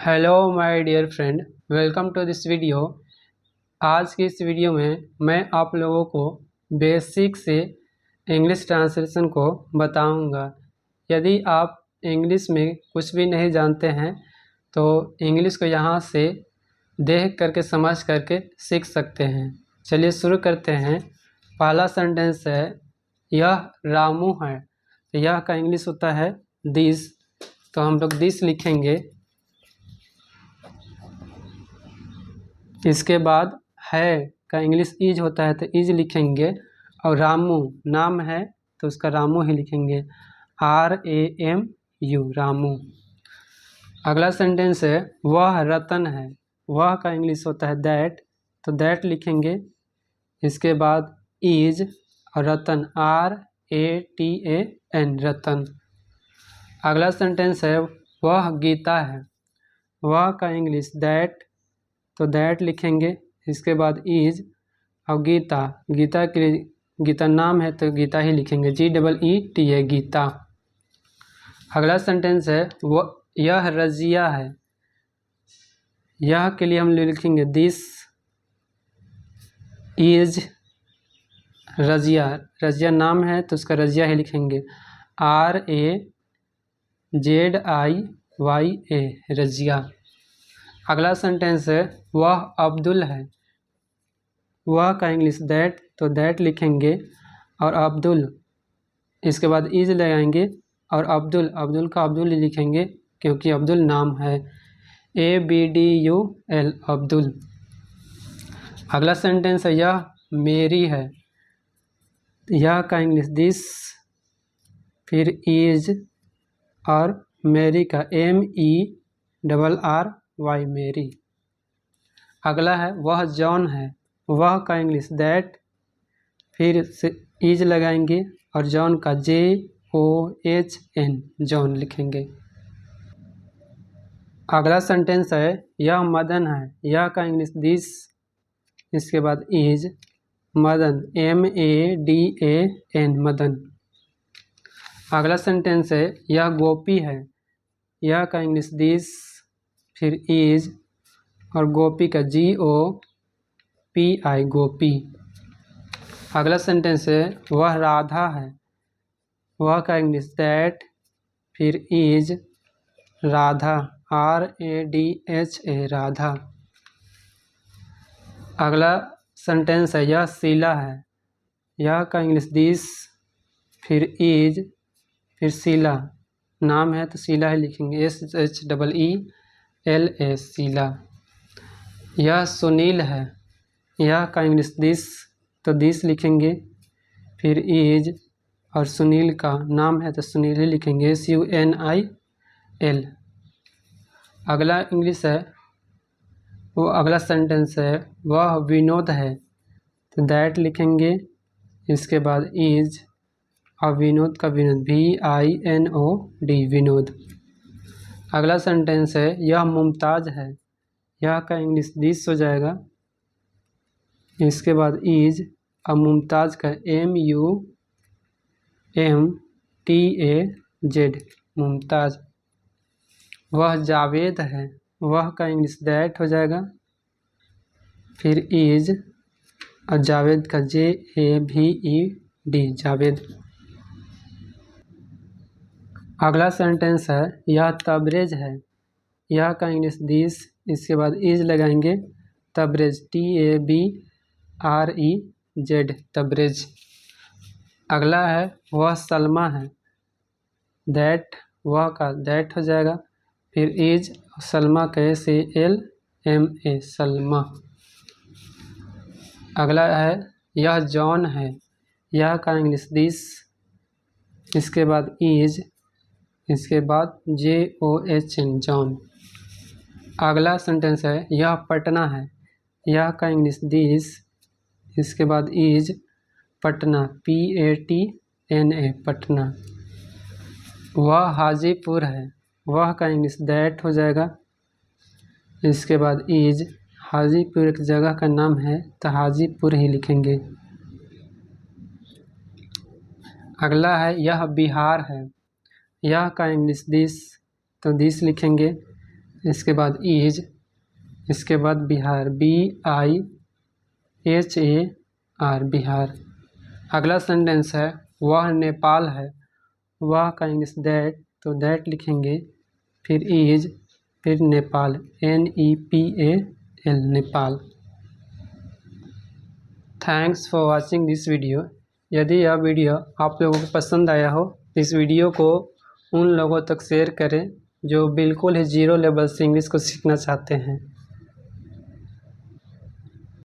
Hello my dear friend, welcome to this video. आज की इस वीडियो में मैं आप लोगों को बेसिक से इंग्लिश ट्रांसलेशन को बताऊंगा। यदि आप इंग्लिश में कुछ भी नहीं जानते हैं तो इंग्लिश को यहाँ से देख करके समझ करके सीख सकते हैं। चलिए शुरू करते हैं। पहला सेंटेंस है, यह रामू है। तो यह का इंग्लिश होता है दिस, तो हम लोग दिस लिखेंगे। इसके बाद है का इंग्लिश इज होता है तो इज लिखेंगे, और रामू नाम है तो उसका रामू ही लिखेंगे, RAMU रामू। अगला सेंटेंस है, वह रतन है। वह का इंग्लिश होता है दैट, तो दैट लिखेंगे। इसके बाद इज और रतन RATAN रतन। अगला सेंटेंस है, वह गीता है। वह का इंग्लिश दैट, तो दैट लिखेंगे। इसके बाद इज और गीता, गीता के लिए गीता नाम है तो गीता ही लिखेंगे, GEETA गीता। अगला सेंटेंस है, वो यह रजिया है। यह के लिए हम लिखेंगे दिस इज रजिया। रजिया नाम है तो उसका रजिया ही लिखेंगे, RAZIYA रजिया। अगला सेंटेंस है, वह अब्दुल है। वह का इंग्लिश दैट, तो दैट लिखेंगे और अब्दुल इसके बाद इज लगाएंगे, और अब्दुल का अब्दुल ही लिखेंगे क्योंकि अब्दुल नाम है, ABDUL अब्दुल। अगला सेंटेंस है, यह मेरी है। यह का इंग्लिश दिस, फिर इज और मेरी का MERRY मेरी। अगला है, वह जॉन है। वह का इंग्लिश दैट, फिर से इज लगाएंगे और जॉन का JOHN जॉन लिखेंगे। अगला सेंटेंस है, यह मदन है। यह का इंग्लिश दिस, इसके बाद इज मदन MADAN मदन। अगला सेंटेंस है, यह गोपी है। यह का इंग्लिश दिस, फिर इज और गोपी का GOPI गोपी। अगला सेंटेंस है, वह राधा है। वह का इंग्लिश दैट, फिर इज राधा RADHA राधा। अगला सेंटेंस है, यह शीला है। यह का इंग्लिश दिस, फिर इज, फिर शीला नाम है तो शीला ही लिखेंगे, SHEELA शीला। यह सुनील है। यह का इंग्लिश दिस, तो दिस लिखेंगे, फिर इज और सुनील का नाम है तो सुनील ही लिखेंगे, SUNIL। अगला इंग्लिश है, वो अगला सेंटेंस है, वह विनोद है। तो दैट लिखेंगे, इसके बाद इज और विनोद का विनोद VINOD विनोद। अगला सेंटेंस है, यह मुमताज है। यह का इंग्लिश दिस हो जाएगा, इसके बाद इज और मुमताज का MUMTAZ मुमताज। वह जावेद है। वह का इंग्लिश दैट हो जाएगा, फिर इज और जावेद का JAVED जावेद। अगला सेंटेंस है, यह तबरेज है। यह का इंग्लिश दिस, इसके बाद इज लगाएंगे, तबरेज TABREZ तबरेज। अगला है, वह सलमा है। दैट, वह का दैट हो जाएगा, फिर इज सलमा का SALMA सलमा। अगला है, यह जॉन है। यह का इंग्लिश दिस, इसके बाद इज, इसके बाद JOHN जॉन। अगला सेंटेंस है, यह पटना है। यह का इंग्लिश दिस, इसके बाद इज पटना PATNA पटना। वह हाजीपुर है। वह का इंग्लिश दैट हो जाएगा, इसके बाद इज, हाजीपुर एक जगह का नाम है तो हाजीपुर ही लिखेंगे। अगला है, यह बिहार है। यह का इंग्लिश दिस, तो दिस लिखेंगे, इसके बाद इज, इसके बाद बिहार, BIHAR बिहार। अगला सेंटेंस है वह नेपाल है, वह का इंग्लिश दैट, तो दैट लिखेंगे, फिर इज, फिर Nepal, NEPAL Nepal. Thanks for watching this video. यदि यह वीडियो आप लोगों को पसंद आया हो तो इस वीडियो को उन लोगों तक शेयर करें जो बिल्कुल ही जीरो लेवल से इंग्लिश को सीखना चाहते हैं।